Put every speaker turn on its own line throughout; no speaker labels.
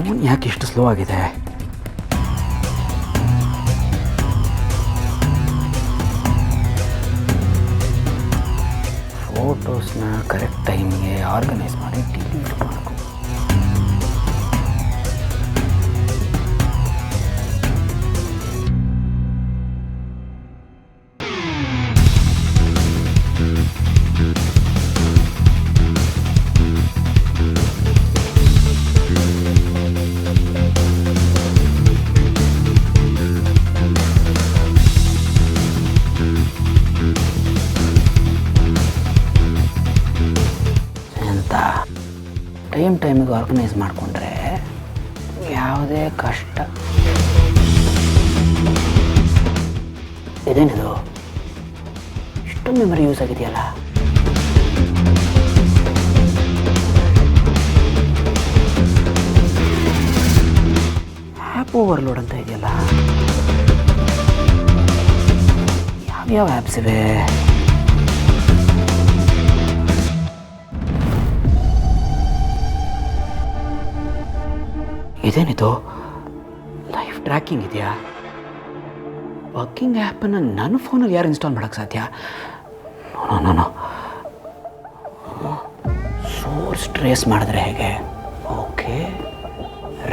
Phone ಯಾಕೆ ಇಷ್ಟು slow ಆಗಿದೆ? ಫೋಟೋಸ್ನ ಕರೆಕ್ಟ್ ಟೈಮ್ಗೆ ಆರ್ಗನೈಸ್ ಮಾಡಿ ಡಿಲೀಟ್ ಮಾಡಬೇಕು. ಟೈಮಿಗೆ ಆರ್ಗನೈಸ್ ಮಾಡಿಕೊಂಡ್ರೆ ಯಾವುದೇ ಕಷ್ಟ. ಇದೇನಿದು ಇಷ್ಟು ಮೆಮೊರಿ ಯೂಸ್ ಆಗಿದೆಯಲ್ಲ? ಆ್ಯಪ್ ಓವರ್ಲೋಡ್ ಅಂತ ಇದೆಯಲ್ಲ, ಯಾವ್ಯಾವ ಆ್ಯಪ್ಸ್ ಇವೆ? ಇದೇನಿದು ಲೈಫ್ ಟ್ರ್ಯಾಕಿಂಗ್ ಇದೆಯಾ? ವರ್ಕಿಂಗ್ ಆ್ಯಪನ್ನು ನನ್ನ ಫೋನಲ್ಲಿ ಯಾರು ಇನ್ಸ್ಟಾಲ್ ಮಾಡೋಕ್ಕೆ ಸಾಧ್ಯ? ನೋ ಸೋರ್ಸ್ ಟ್ರೇಸ್ ಮಾಡಿದ್ರೆ ಹೇಗೆ? ಓಕೆ,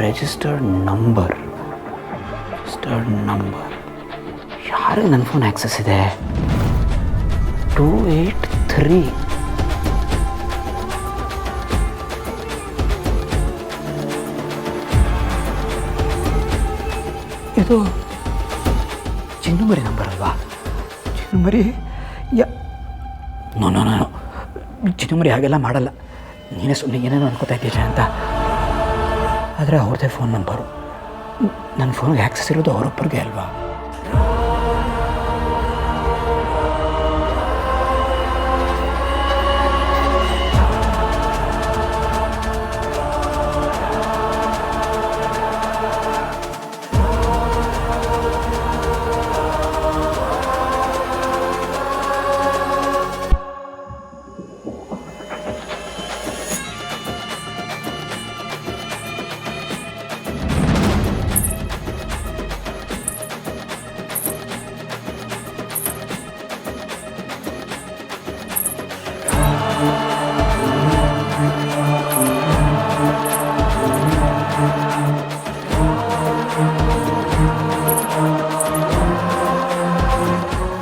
ರಿಜಿಸ್ಟರ್ಡ್ ನಂಬರ್ ಯಾರಿಗೆ ನನ್ನ ಫೋನ್ ಆ್ಯಕ್ಸಸ್ ಇದೆ? 283. ಇದು ಚಿನ್ನುಮರಿ ನಂಬರ್ ಅಲ್ವಾ? ಚಿನ್ನುಮರಿ ನೋ ಚಿನ್ನುಮರಿ ಹಾಗೆಲ್ಲ ಮಾಡಲ್ಲ. ನೀನೇ ಸುಮ್ಮನೆ ಏನೇನೋ ಅನ್ಕೋತಾ ಇದ್ದೀರ ಅಂತ. ಆದರೆ ಅವ್ರದ್ದೇ ಫೋನ್ ನಂಬರು. ನನ್ನ ಫೋನ್ಗೆ ಆ್ಯಕ್ಸಸ್ ಇರೋದು ಅವರೊಬ್ಬರಿಗೆ ಅಲ್ವಾ?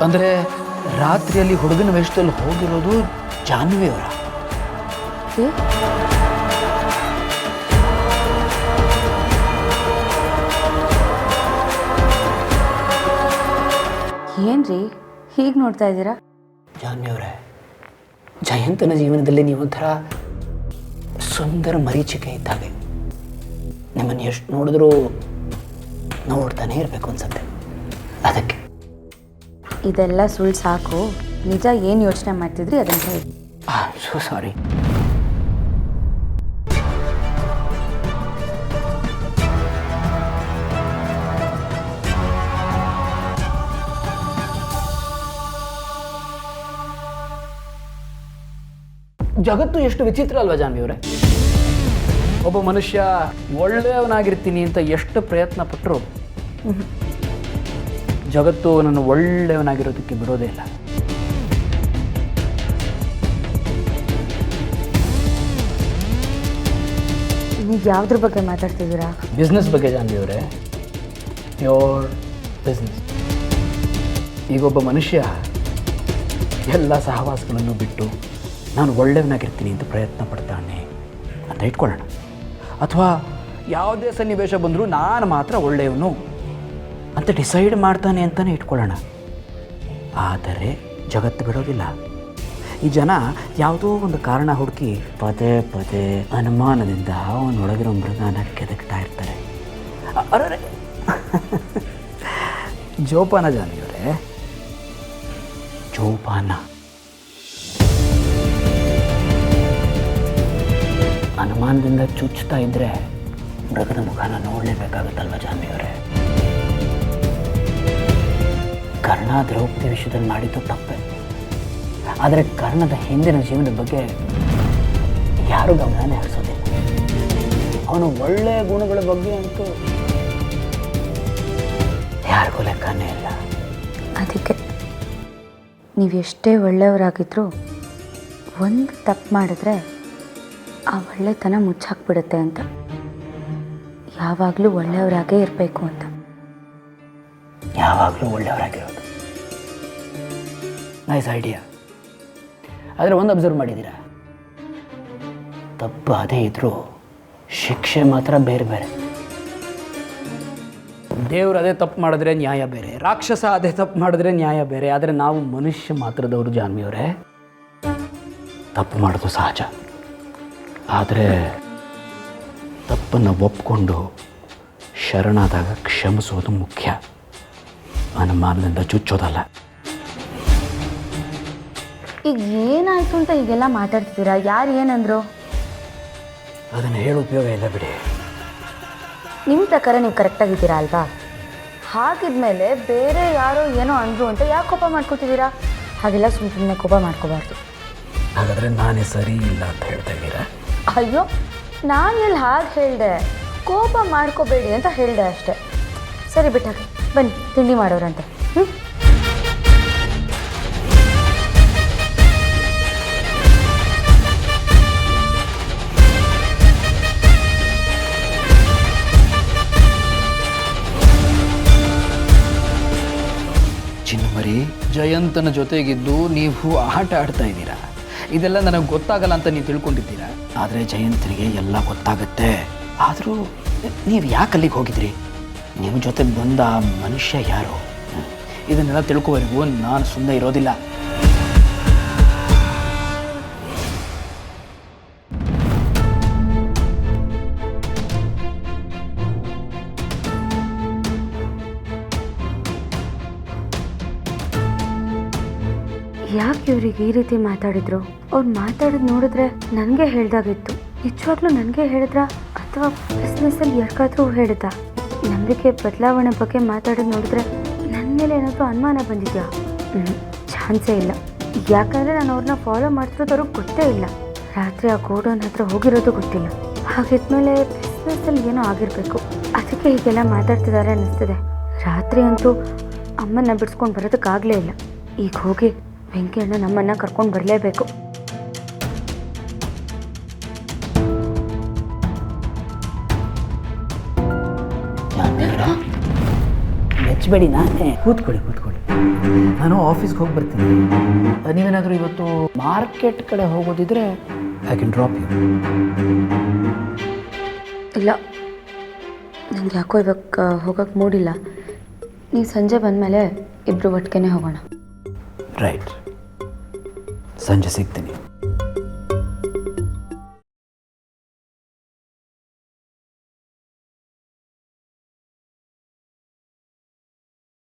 ಅಂದರೆ ರಾತ್ರಿಯಲ್ಲಿ ಹುಡುಗನ ವೇಷದಲ್ಲಿ ಹೋಗಿರೋದು ಜಾನ್ವಿ ಅವರ?
ಏನ್ರಿ ಹೀಗೆ ನೋಡ್ತಾ ಇದ್ದೀರಾ?
ಜಾನ್ವಿ ಅವರೇ, ಜಯಂತನ ಜೀವನದಲ್ಲಿ ನೀವೊಂಥರ ಸುಂದರ ಮರೀಚಿಕೆ ಇದ್ದಾಗೆ. ನಿಮ್ಮನ್ನು ಎಷ್ಟು ನೋಡಿದ್ರೂ ನೋಡ್ತಾನೆ ಇರಬೇಕು ಅನ್ಸುತ್ತೆ. ಅದಕ್ಕೆ
ಇದೆಲ್ಲ ಸುಳ್ಳು ಸಾಕು. ನಿಜ ಏನು ಯೋಚನೆ ಮಾಡ್ತಿದ್ರಿ ಅದನ್ನು ಹೇಳಿ.
So sorry. ಜಗತ್ತು ಎಷ್ಟು ವಿಚಿತ್ರ ಅಲ್ವಾ ಜಾನ್ವಿ ಅವರೇ? ಒಬ್ಬ ಮನುಷ್ಯ ಒಳ್ಳೆಯವನಾಗಿರ್ತೀನಿ ಅಂತ ಎಷ್ಟು ಪ್ರಯತ್ನ ಪಟ್ಟರು ಜಗತ್ತು ನನ್ನ ಒಳ್ಳೆಯವನಾಗಿರೋದಕ್ಕೆ ಬಿಡೋದೇ ಇಲ್ಲ.
ನೀವು ಯಾವುದ್ರ ಬಗ್ಗೆ ಮಾತಾಡ್ತಿದ್ದೀರಾ?
ಬಿಸ್ನೆಸ್ ಬಗ್ಗೆ ಜಾನ್ವಿ ಅವರೇ, ಪ್ಯೂರ್ ಬಿಸ್ನೆಸ್. ಈಗೊಬ್ಬ ಮನುಷ್ಯ ಎಲ್ಲ ಸಹವಾಸಗಳನ್ನು ಬಿಟ್ಟು ನಾನು ಒಳ್ಳೆಯವನಾಗಿರ್ತೀನಿ ಅಂತ ಪ್ರಯತ್ನ ಪಡ್ತಾನೆ ಅಂತ ಇಟ್ಕೊಳ್ಳೋಣ. ಅಥವಾ ಯಾವುದೇ ಸನ್ನಿವೇಶ ಬಂದರೂ ನಾನು ಮಾತ್ರ ಒಳ್ಳೆಯವನು ಅಂತ ಡಿಸೈಡ್ ಮಾಡ್ತಾನೆ ಅಂತಲೇ ಇಟ್ಕೊಳ್ಳೋಣ. ಆದರೆ ಜಗತ್ತು ಬಿಡೋದಿಲ್ಲ. ಈ ಜನ ಯಾವುದೋ ಒಂದು ಕಾರಣ ಹುಡುಕಿ ಪದೇ ಪದೇ ಅನುಮಾನದಿಂದ ಅವನೊಳಗಿರೋ ಮೃಗನ ಕೆದಕ್ತಾ ಇರ್ತಾರೆ. ಅರೆ ಜೋಪಾನ ಜಾನಿಯವರೇ, ಜೋಪಾನ. ಅನುಮಾನದಿಂದ ಚುಚ್ಚುತ್ತಾ ಇದ್ದರೆ ಮೃಗದ ಮುಖನ ನೋಡಲೇಬೇಕಾಗುತ್ತಲ್ವ ಜಾನ್ವಿಯವರೇ? ಕರ್ಣ ದ್ರೌಪದಿ ವಿಷಯದಲ್ಲಿ ಮಾಡಿದ್ದು ತಪ್ಪೆ. ಆದರೆ ಕರ್ಣದ ಹಿಂದಿನ ಜೀವನದ ಬಗ್ಗೆ ಯಾರೂ ಗಮನನೇ ಹರಿಸೋದಿಲ್ಲ. ಅವನು ಒಳ್ಳೆಯ ಗುಣಗಳ ಬಗ್ಗೆ ಅಂತೂ ಯಾರಿಗೂ ಲೆಕ್ಕನೇ ಇಲ್ಲ.
ಅದಕ್ಕೆ ನೀವು ಎಷ್ಟೇ ಒಳ್ಳೆಯವರಾಗಿದ್ದರೂ ಒಂದು ತಪ್ಪು ಮಾಡಿದ್ರೆ ಆ ಒಳ್ಳೆತನ ಮುಚ್ಚಾಕ್ಬಿಡುತ್ತೆ ಅಂತ. ಯಾವಾಗಲೂ ಒಳ್ಳೆಯವರಾಗೇ ಇರಬೇಕು ಅಂತ.
ಯಾವಾಗಲೂ ಒಳ್ಳೆಯವರಾಗಿರೋದು ನೈಸ್ ಐಡಿಯಾ. ಆದರೆ ಒಂದು ಅಬ್ಸರ್ವ್ ಮಾಡಿದ್ದೀರಾ, ತಪ್ಪು ಅದೇ ಇದ್ರೂ ಶಿಕ್ಷೆ ಮಾತ್ರ ಬೇರೆ ಬೇರೆ. ದೇವರು ಅದೇ ತಪ್ಪು ಮಾಡಿದ್ರೆ ನ್ಯಾಯ ಬೇರೆ, ರಾಕ್ಷಸ ಅದೇ ತಪ್ಪು ಮಾಡಿದ್ರೆ ನ್ಯಾಯ ಬೇರೆ. ಆದರೆ ನಾವು ಮನುಷ್ಯ ಮಾತ್ರದವರು ಜಾನ್ವಿಯವರೇ. ತಪ್ಪು ಮಾಡೋದು ಸಹಜ, ಆದರೆ ತಪ್ಪನ್ನು ಒಪ್ಕೊಂಡು ಶರಣಾದಾಗ ಕ್ಷಮಿಸೋದು ಮುಖ್ಯ, ಅನುಮಾನದಿಂದ ಚುಚ್ಚೋದಲ್ಲ.
ಈಗ ಏನಾಯಿತು ಅಂತ ಹೀಗೆಲ್ಲ ಮಾತಾಡ್ತಿದ್ದೀರಾ? ಯಾರು ಏನಂದ್ರು?
ಅದನ್ನು ಹೇಳೋ ಉಪಯೋಗ ಇಲ್ಲ ಬಿಡಿ.
ನಿಮ್ಮ ಪ್ರಕಾರ ನೀವು ಕರೆಕ್ಟಾಗಿದ್ದೀರಾ ಅಲ್ವಾ? ಹಾಗಿದ್ಮೇಲೆ ಬೇರೆ ಯಾರೋ ಏನೋ ಅಂದರು ಅಂತ ಯಾಕೆ ಕೋಪ ಮಾಡ್ಕೊತಿದ್ದೀರಾ? ಹಾಗೆಲ್ಲ ಸುಮ್ಮನೆ ಕೋಪ ಮಾಡ್ಕೋಬಾರ್ದು.
ಹಾಗಾದರೆ ನಾನೇ ಸರಿ ಇಲ್ಲ ಅಂತ ಹೇಳ್ತಾ ಇದ್ದೀರಾ?
ಅಯ್ಯೋ, ನಾನು ಎಲ್ಲಿ ಹಾಗೆ ಹೇಳಿದೆ, ಕೋಪ ಮಾಡ್ಕೋಬೇಡಿ ಅಂತ ಹೇಳಿದೆ ಅಷ್ಟೆ. ಸರಿ ಬಿಟ್ಟಾಗಿ ಬನ್ನಿ, ತಿಂಡಿ ಮಾಡೋರಂತೆ.
ಚಿನ್ನಮರಿ, ಜಯಂತನ ಜೊತೆಗಿದ್ದು ನೀವು ಆಟ ಆಡ್ತಾ ಇದ್ದೀರಾ. ಇದೆಲ್ಲ ನನಗೆ ಗೊತ್ತಾಗಲ್ಲ ಅಂತ ನೀವು ತಿಳ್ಕೊಂಡಿದ್ದೀರಾ. ಆದರೆ ಜಯಂತನಿಗೆ ಎಲ್ಲ ಗೊತ್ತಾಗುತ್ತೆ. ಆದರೂ ನೀವು ಯಾಕೆ ಅಲ್ಲಿಗೆ ಹೋಗಿದ್ರಿ? ನಿಮ್ಮ ಜೊತೆ ಬಂದ ಆ ಮನುಷ್ಯ ಯಾರು? ಇದನ್ನೆಲ್ಲ ತಿಳ್ಕೋವರೆಗೂ ನಾನು ಸುಮ್ಮನೆ ಇರೋದಿಲ್ಲ.
ಯಾಕೆ ಇವ್ರಿಗೆ ಈ ರೀತಿ ಮಾತಾಡಿದ್ರು? ಅವ್ರು ಮಾತಾಡೋದು ನೋಡಿದ್ರೆ ನನಗೆ ಹೇಳ್ದಾಗಿತ್ತು. ನಿಜವಾಗ್ಲೂ ನನಗೆ ಹೇಳಿದ್ರ ಅಥವಾ ಬಿಸ್ನೆಸ್ಸಲ್ಲಿ ಯಾರಿಗಾದ್ರೂ ಹೇಳಿದ? ನಂಬಿಕೆ ಬದಲಾವಣೆ ಬಗ್ಗೆ ಮಾತಾಡೋದು ನೋಡಿದ್ರೆ ನನ್ನ ಮೇಲೆ ಏನಾದರೂ ಅನುಮಾನ ಬಂದಿದ್ಯಾ? ಚಾನ್ಸೇ ಇಲ್ಲ. ಯಾಕಂದರೆ ನಾನು ಅವ್ರನ್ನ ಫಾಲೋ ಮಾಡ್ತಿರೋದು ಅವ್ರಿಗೆ ಗೊತ್ತೇ ಇಲ್ಲ. ರಾತ್ರಿ ಆ ಗೋಡೌನ್ ಹತ್ರ ಹೋಗಿರೋದು ಗೊತ್ತಿಲ್ಲ. ಹಾಗಿದ್ಮೇಲೆ ಬಿಸ್ನೆಸ್ಸಲ್ಲಿ ಏನೋ ಆಗಿರಬೇಕು. ಅದಕ್ಕೆ ಹೀಗೆಲ್ಲ ಮಾತಾಡ್ತಿದ್ದಾರೆ ಅನ್ನಿಸ್ತಿದೆ. ರಾತ್ರಿ ಅಂತೂ ಅಮ್ಮನ್ನ ಬಿಡಿಸ್ಕೊಂಡು ಬರೋದಕ್ಕಾಗಲೇ ಇಲ್ಲ. ಈಗ ಹೋಗಿ ವೆಂಕಣ್ಣ ನಮ್ಮನ್ನ ಕರ್ಕೊಂಡು ಬರಲೇಬೇಕು.
ಮೆಚ್ಚಬೇಡಿ, ನಾನೇ ಕೂತ್ಕೊಳ್ಳಿ. ನಾನು ಆಫೀಸ್ಗೆ ಹೋಗಿ ಬರ್ತೀನಿ. ನೀವೇನಾದರೂ ಇವತ್ತು ಮಾರ್ಕೆಟ್ ಕಡೆ ಹೋಗೋದಿದ್ರೆ ಐ ಕ್ಯಾನ್ ಡ್ರಾಪ್ ಯು.
ಇಲ್ಲ, ನನಗೆ ಯಾಕೋ ಇವಾಗ ಹೋಗೋಕ್ಕೆ ಮೂಡಿಲ್ಲ. ನೀವು ಸಂಜೆ ಬಂದಮೇಲೆ ಇಬ್ಬರು ಒಟ್ಟಿಗೆ ಹೋಗೋಣ.
ರೈಟ್, ಸಂಜೆ ಸಿಗ್ತೀನಿ.